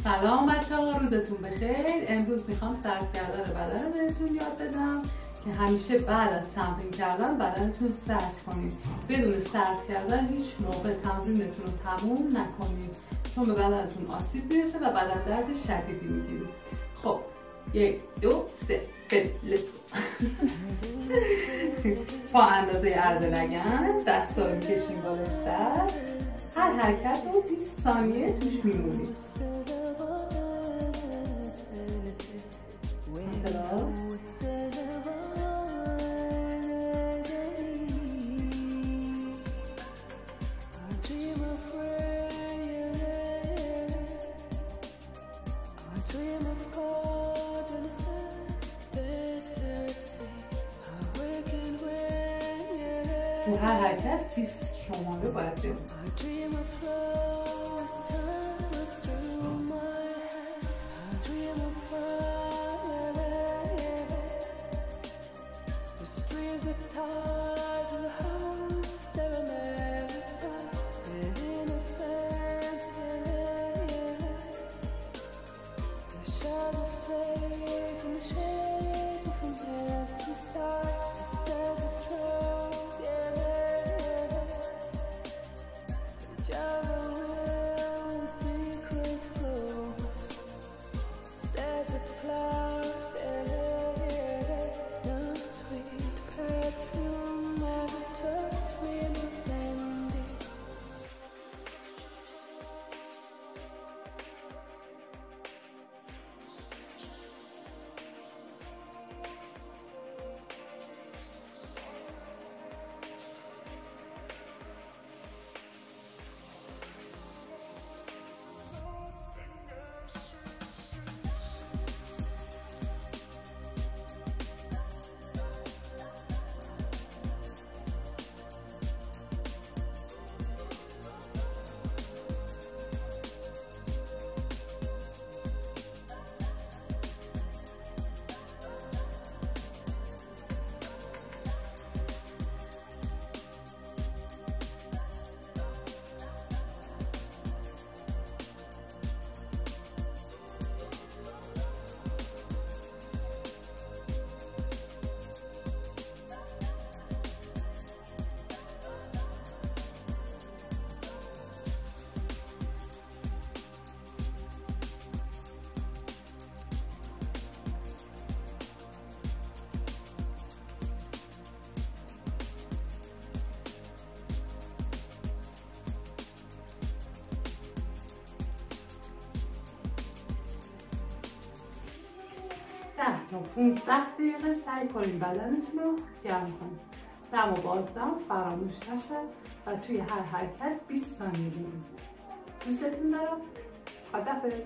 سلام بچه‌ها، روزتون بخیر. امروز میخوام سرد کردن بدن رو بهتون یاد بدم که همیشه بعد از تمرین کردن بدنتون سرد کنید. بدون سرد کردن هیچ موقع تمرینتون رو تموم نکنید، چون به بدنتون آسیب میرسه و بدن درد شدیدی میگیرید. خب 1 2 3 بریم، لیتس با اندازه عرض لگن دستا رو میکشیم بالای سر. هر حرکت رو 20 ثانیه توش میمونید. تو هر حرکت 20 شماره باید بمونید. تا 15 دقیقه سعی کنید بدنتون رو گرم کنید. دم و بازدم فراموش نشه و توی هر حرکت 20 ثانیه بمونید. دوستتون دارم. خداحافظ.